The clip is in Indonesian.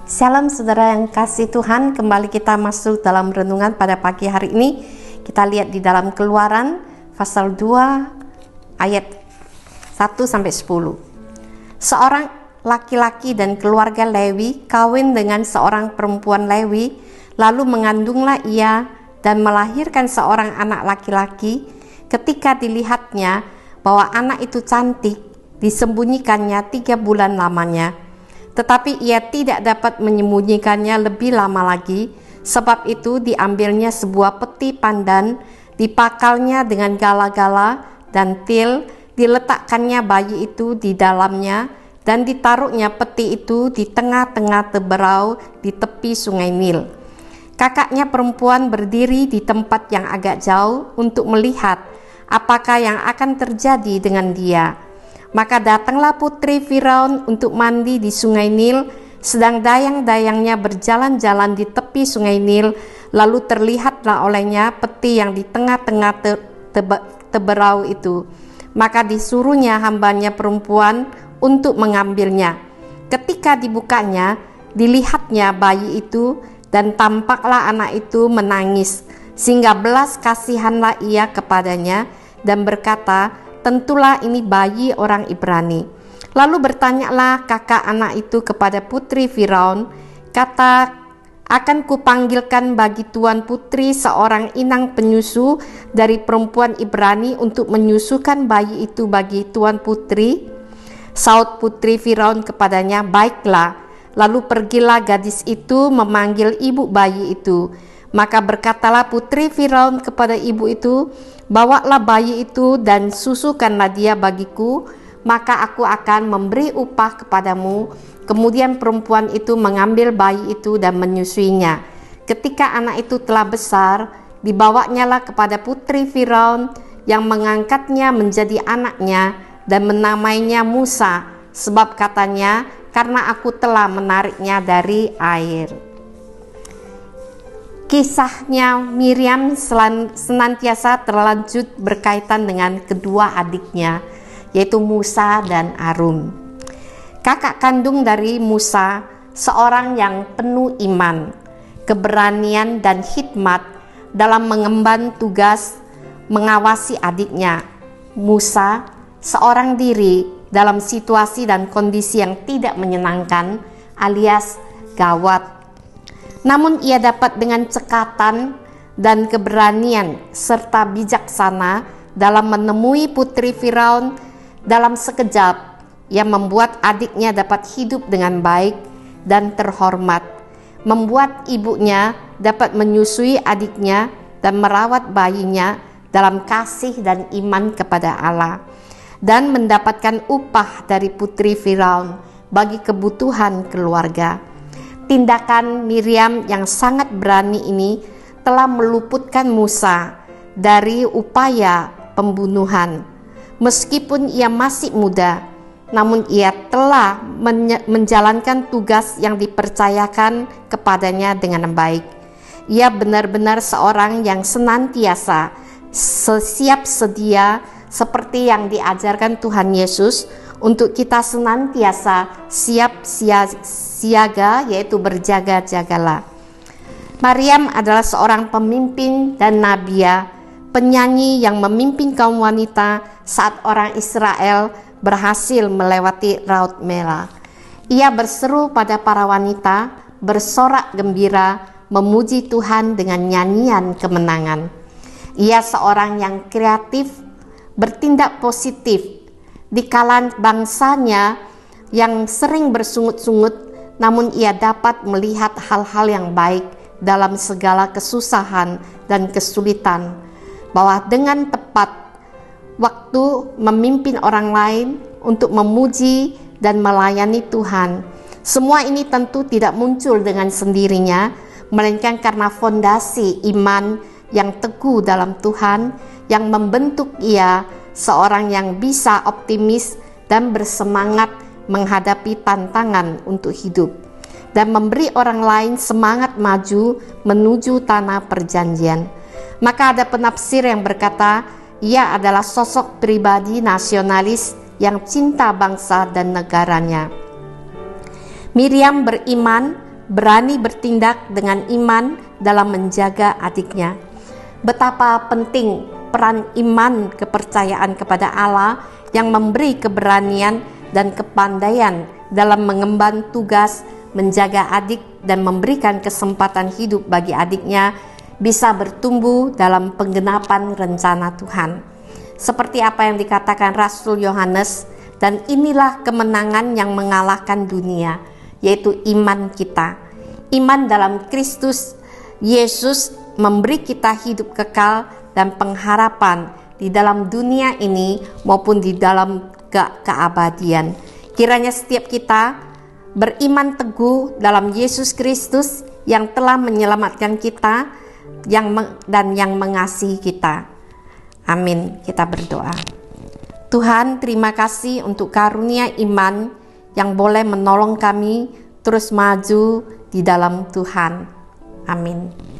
Shalom saudara yang kasih Tuhan, kembali kita masuk dalam renungan pada pagi hari ini. Kita lihat di dalam Keluaran pasal 2 ayat 1-10. Seorang laki-laki dan keluarga Lewi kawin dengan seorang perempuan Lewi, lalu mengandunglah ia dan melahirkan seorang anak laki-laki. Ketika dilihatnya bahwa anak itu cantik, disembunyikannya 3 bulan lamanya. Tetapi ia tidak dapat menyembunyikannya lebih lama lagi. Sebab itu diambilnya sebuah peti pandan, dipakalnya dengan gala-gala dan til, diletakkannya bayi itu di dalamnya, dan ditaruhnya peti itu di tengah-tengah teberau di tepi sungai Nil. Kakaknya perempuan berdiri di tempat yang agak jauh untuk melihat apakah yang akan terjadi dengan dia. Maka datanglah putri Firaun untuk mandi di sungai Nil, sedang dayang-dayangnya berjalan-jalan di tepi sungai Nil, lalu terlihatlah olehnya peti yang di tengah-tengah teberau itu. Maka disuruhnya hambanya perempuan untuk mengambilnya. Ketika dibukanya, dilihatnya bayi itu, dan tampaklah anak itu menangis, sehingga belas kasihanlah ia kepadanya, dan berkata, tentulah ini bayi orang Ibrani. Lalu bertanyalah kakak anak itu kepada putri Firaun, kata, akan kupanggilkan bagi tuan putri seorang inang penyusu dari perempuan Ibrani untuk menyusukan bayi itu bagi tuan putri. Saud putri Firaun kepadanya, baiklah. Lalu pergilah gadis itu memanggil ibu bayi itu. Maka berkatalah putri Firaun kepada ibu itu, bawalah bayi itu dan susukanlah dia bagiku, maka aku akan memberi upah kepadamu. Kemudian perempuan itu mengambil bayi itu dan menyusuinya. Ketika anak itu telah besar, dibawanyalah kepada putri Firaun, yang mengangkatnya menjadi anaknya dan menamainya Musa, sebab katanya, karena aku telah menariknya dari air. Kisahnya Miriam senantiasa terlanjut berkaitan dengan kedua adiknya, yaitu Musa dan Harun. Kakak kandung dari Musa, seorang yang penuh iman, keberanian dan hikmat dalam mengemban tugas mengawasi adiknya. Musa seorang diri dalam situasi dan kondisi yang tidak menyenangkan alias gawat. Namun ia dapat dengan cekatan dan keberanian serta bijaksana dalam menemui putri Firaun dalam sekejap, yang membuat adiknya dapat hidup dengan baik dan terhormat, membuat ibunya dapat menyusui adiknya dan merawat bayinya dalam kasih dan iman kepada Allah, dan mendapatkan upah dari putri Firaun bagi kebutuhan keluarga. Tindakan Miriam yang sangat berani ini telah meluputkan Musa dari upaya pembunuhan. Meskipun ia masih muda, namun ia telah menjalankan tugas yang dipercayakan kepadanya dengan baik. Ia benar-benar seorang yang senantiasa siap sedia, seperti yang diajarkan Tuhan Yesus, untuk kita senantiasa siap siaga, yaitu berjaga-jagalah. Maryam adalah seorang pemimpin dan nabiya, penyanyi yang memimpin kaum wanita saat orang Israel berhasil melewati Laut Merah. Ia berseru pada para wanita, bersorak gembira, memuji Tuhan dengan nyanyian kemenangan. Ia seorang yang kreatif, bertindak positif di kalangan bangsanya yang sering bersungut-sungut, namun ia dapat melihat hal-hal yang baik dalam segala kesusahan dan kesulitan, bahwa dengan tepat waktu memimpin orang lain untuk memuji dan melayani Tuhan. Semua ini tentu tidak muncul dengan sendirinya, melainkan karena fondasi iman yang teguh dalam Tuhan yang membentuk ia seorang yang bisa optimis dan bersemangat menghadapi tantangan untuk hidup, dan memberi orang lain semangat maju menuju tanah perjanjian. Maka ada penafsir yang berkata, ia adalah sosok pribadi nasionalis yang cinta bangsa dan negaranya. Miriam beriman berani bertindak dengan iman dalam menjaga adiknya. Betapa penting peran iman kepercayaan kepada Allah yang memberi keberanian dan kepandaian dalam mengemban tugas menjaga adik dan memberikan kesempatan hidup bagi adiknya bisa bertumbuh dalam penggenapan rencana Tuhan. Seperti apa yang dikatakan Rasul Yohanes, dan inilah kemenangan yang mengalahkan dunia, yaitu iman kita. Iman dalam Kristus Yesus memberi kita hidup kekal dan pengharapan di dalam dunia ini maupun di dalam keabadian. Kiranya setiap kita beriman teguh dalam Yesus Kristus yang telah menyelamatkan kita dan yang mengasihi kita. Amin. Kita berdoa. Tuhan, terima kasih untuk karunia iman yang boleh menolong kami terus maju di dalam Tuhan. Amin.